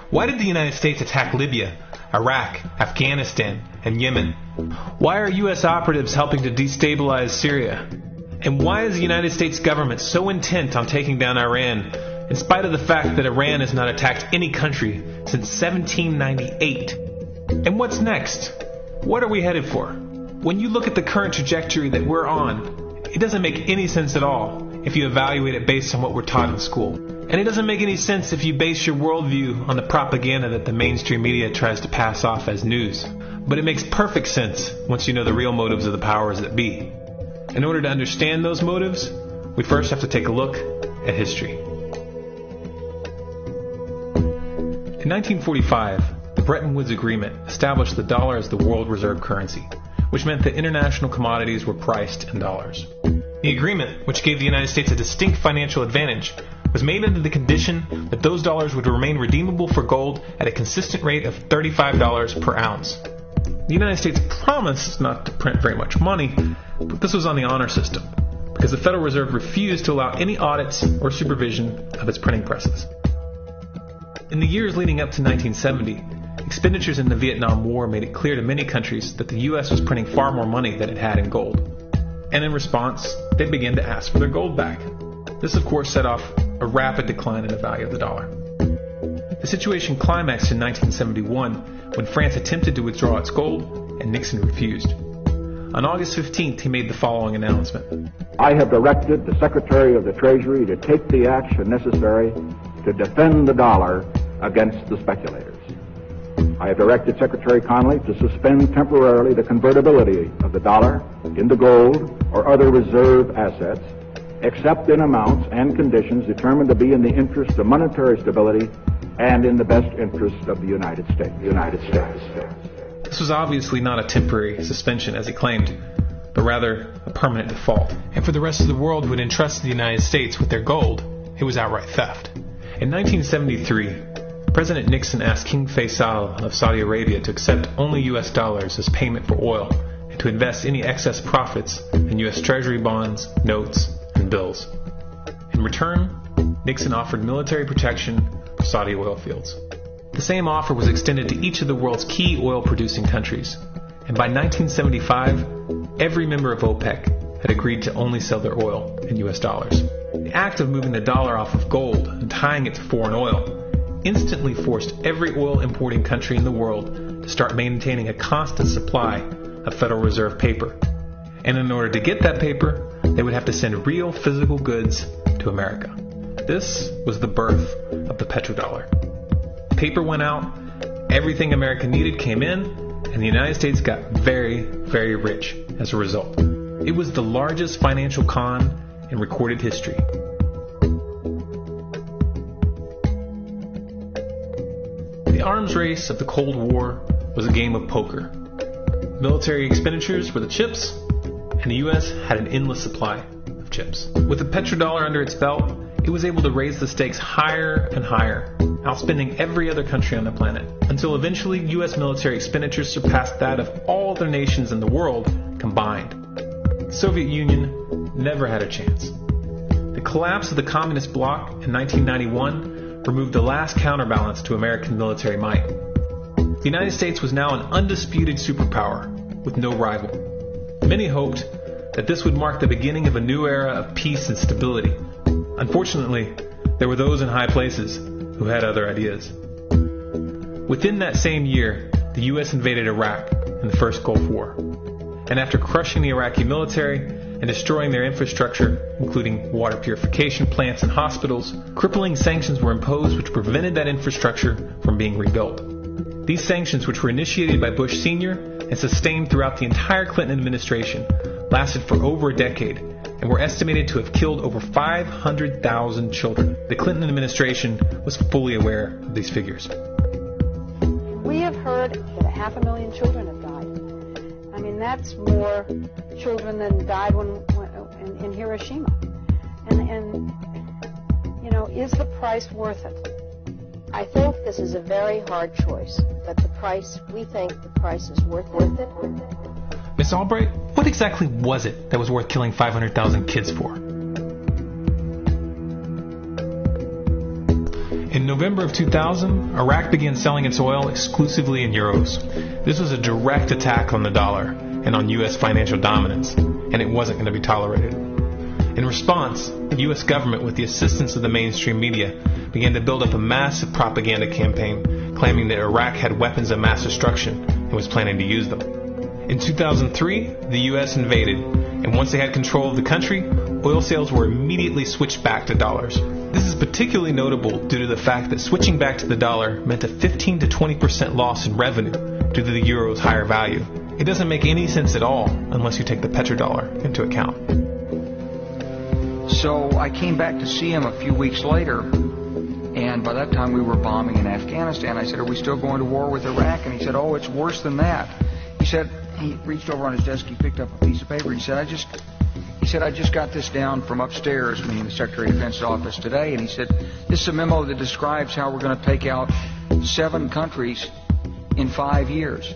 Why did the United States attack Libya, Iraq, Afghanistan, and Yemen? Why are U.S. operatives helping to destabilize Syria? And why is the United States government so intent on taking down Iran, in spite of the fact that Iran has not attacked any country since 1798? And what's next? What are we headed for? When you look at the current trajectory that we're on, it doesn't make any sense at all if you evaluate it based on what we're taught in school. And it doesn't make any sense if you base your worldview on the propaganda that the mainstream media tries to pass off as news. But it makes perfect sense once you know the real motives of the powers that be. In order to understand those motives, we first have to take a look at history. In 1945, the Bretton Woods Agreement established the dollar as the world reserve currency, which meant that international commodities were priced in dollars. The agreement, which gave the United States a distinct financial advantage, was made under the condition that those dollars would remain redeemable for gold at a consistent rate of $35 per ounce. The United States promised not to print very much money, but this was on the honor system, because the Federal Reserve refused to allow any audits or supervision of its printing presses. In the years leading up to 1970, expenditures in the Vietnam War made it clear to many countries that the U.S. was printing far more money than it had in gold. And in response, they began to ask for their gold back. This, of course, set off a rapid decline in the value of the dollar. The situation climaxed in 1971 when France attempted to withdraw its gold and Nixon refused. On August 15th, he made the following announcement. I have directed the Secretary of the Treasury to take the action necessary to defend the dollar against the speculators. I have directed Secretary Connally to suspend temporarily the convertibility of the dollar into gold or other reserve assets, except in amounts and conditions determined to be in the interest of monetary stability and in the best interest of the United States. This was obviously not a temporary suspension, as he claimed, but rather a permanent default. And for the rest of the world who had entrusted the United States with their gold, it was outright theft. In 1973, President Nixon asked King Faisal of Saudi Arabia to accept only U.S. dollars as payment for oil and to invest any excess profits in U.S. Treasury bonds, notes, and bills. In return, Nixon offered military protection for Saudi oil fields. The same offer was extended to each of the world's key oil-producing countries, and by 1975, every member of OPEC had agreed to only sell their oil in U.S. dollars. The act of moving the dollar off of gold and tying it to foreign oil instantly forced every oil-importing country in the world to start maintaining a constant supply of Federal Reserve paper. And in order to get that paper, they would have to send real physical goods to America. This was the birth of the petrodollar. Paper went out, everything America needed came in, and the United States got very, very rich as a result. It was the largest financial con in recorded history. The arms race of the Cold War was a game of poker. Military expenditures were the chips, and the U.S. had an endless supply of chips. With the petrodollar under its belt, it was able to raise the stakes higher and higher, outspending every other country on the planet, until eventually U.S. military expenditures surpassed that of all other nations in the world combined. The Soviet Union never had a chance. The collapse of the communist bloc in 1991 removed the last counterbalance to American military might. The United States was now an undisputed superpower with no rival. Many hoped that this would mark the beginning of a new era of peace and stability. Unfortunately, there were those in high places who had other ideas. Within that same year, the U.S. invaded Iraq in the first Gulf War. And after crushing the Iraqi military and destroying their infrastructure, including water purification plants and hospitals, crippling sanctions were imposed which prevented that infrastructure from being rebuilt. These sanctions, which were initiated by Bush Sr. and sustained throughout the entire Clinton administration, lasted for over a decade and were estimated to have killed over 500,000 children. The Clinton administration was fully aware of these figures. We have heard that 500,000 children have died. I mean, that's more children than died in Hiroshima. And you know, is the price worth it? I think this is a very hard choice, but we think the price is worth it. Miss Albright, what exactly was it that was worth killing 500,000 kids for? In November of 2000, Iraq began selling its oil exclusively in euros. This was a direct attack on the dollar and on U.S. financial dominance, and it wasn't going to be tolerated. In response, the U.S. government, with the assistance of the mainstream media, began to build up a massive propaganda campaign claiming that Iraq had weapons of mass destruction and was planning to use them. In 2003, the U.S. invaded, and once they had control of the country, oil sales were immediately switched back to dollars. This is particularly notable due to the fact that switching back to the dollar meant a 15 to 20% loss in revenue due to the euro's higher value. It doesn't make any sense at all unless you take the petrodollar into account. So I came back to see him a few weeks later, and by that time we were bombing in Afghanistan. I said, "Are we still going to war with Iraq?" And he said, "Oh, it's worse than that." He said, he reached over on his desk, he picked up a piece of paper, he said, I just got this down from upstairs, meaning the Secretary of Defense's office today, and he said, "This is a memo that describes how we're going to take out 7 countries in 5 years,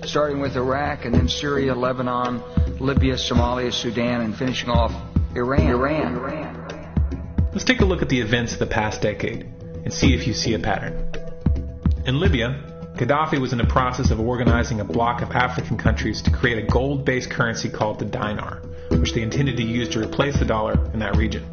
starting with Iraq and then Syria, Lebanon, Libya, Somalia, Sudan, and finishing off Iran. Let's take a look at the events of the past decade and see if you see a pattern. In Libya, Gaddafi was in the process of organizing a bloc of African countries to create a gold-based currency called the dinar, which they intended to use to replace the dollar in that region.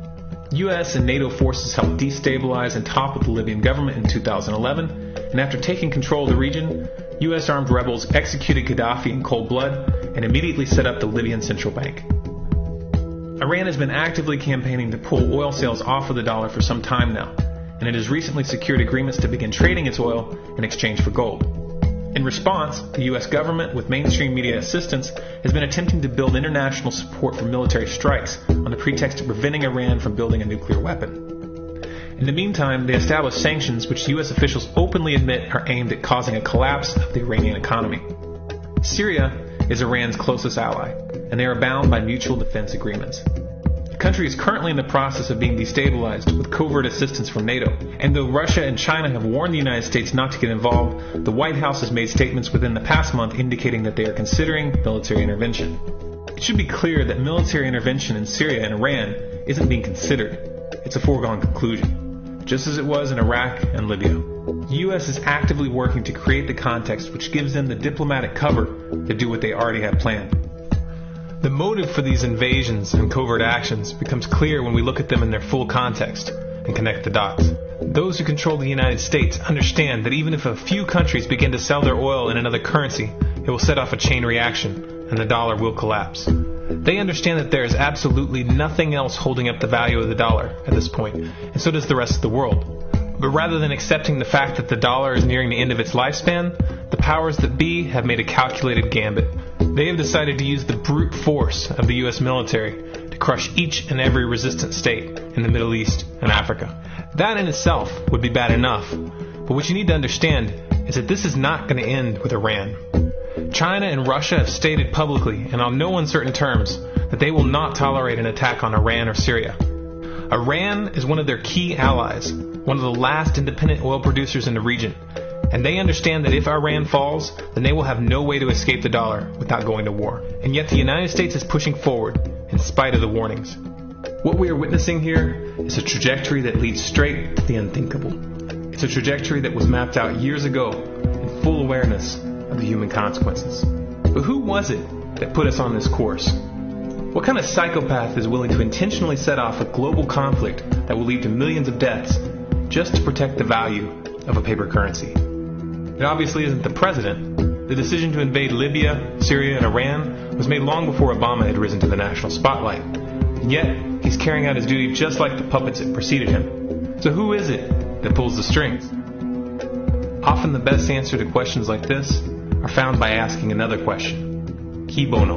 U.S. and NATO forces helped destabilize and topple the Libyan government in 2011, and after taking control of the region, U.S. armed rebels executed Gaddafi in cold blood and immediately set up the Libyan Central Bank. Iran has been actively campaigning to pull oil sales off of the dollar for some time now, and it has recently secured agreements to begin trading its oil in exchange for gold. In response, the U.S. government, with mainstream media assistance, has been attempting to build international support for military strikes on the pretext of preventing Iran from building a nuclear weapon. In the meantime, they established sanctions which U.S. officials openly admit are aimed at causing a collapse of the Iranian economy. Syria is Iran's closest ally, and they are bound by mutual defense agreements. The country is currently in the process of being destabilized with covert assistance from NATO, and though Russia and China have warned the United States not to get involved, the White House has made statements within the past month indicating that they are considering military intervention. It should be clear that military intervention in Syria and Iran isn't being considered. It's a foregone conclusion, just as it was in Iraq and Libya. The U.S. is actively working to create the context which gives them the diplomatic cover to do what they already have planned. The motive for these invasions and covert actions becomes clear when we look at them in their full context and connect the dots. Those who control the United States understand that even if a few countries begin to sell their oil in another currency, it will set off a chain reaction and the dollar will collapse. They understand that there is absolutely nothing else holding up the value of the dollar at this point, and so does the rest of the world. But rather than accepting the fact that the dollar is nearing the end of its lifespan, the powers that be have made a calculated gambit. They have decided to use the brute force of the U.S. military to crush each and every resistant state in the Middle East and Africa. That in itself would be bad enough, but what you need to understand is that this is not going to end with Iran. China and Russia have stated publicly and on no uncertain terms that they will not tolerate an attack on Iran or Syria. Iran is one of their key allies, one of the last independent oil producers in the region, and they understand that if Iran falls, then they will have no way to escape the dollar without going to war. And yet the United States is pushing forward in spite of the warnings. What we are witnessing here is a trajectory that leads straight to the unthinkable. It's a trajectory that was mapped out years ago in full awareness of the human consequences. But who was it that put us on this course? What kind of psychopath is willing to intentionally set off a global conflict that will lead to millions of deaths just to protect the value of a paper currency? It obviously isn't the president. The decision to invade Libya, Syria, and Iran was made long before Obama had risen to the national spotlight. And yet, he's carrying out his duty just like the puppets that preceded him. So who is it that pulls the strings? Often the best answer to questions like this are found by asking another question. Qui bono?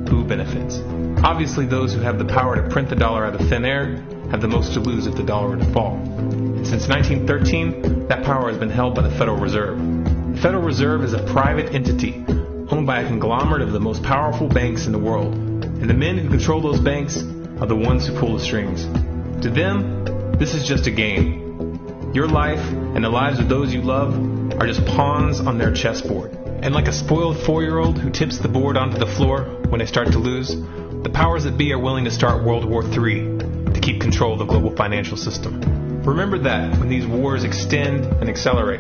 Who benefits? Obviously, those who have the power to print the dollar out of thin air have the most to lose if the dollar were to fall. And since 1913, that power has been held by the Federal Reserve. The Federal Reserve is a private entity owned by a conglomerate of the most powerful banks in the world. And the men who control those banks are the ones who pull the strings. To them, this is just a game. Your life and the lives of those you love are just pawns on their chessboard. And like a spoiled 4-year-old who tips the board onto the floor when they start to lose, the powers that be are willing to start World War III to keep control of the global financial system. Remember that when these wars extend and accelerate.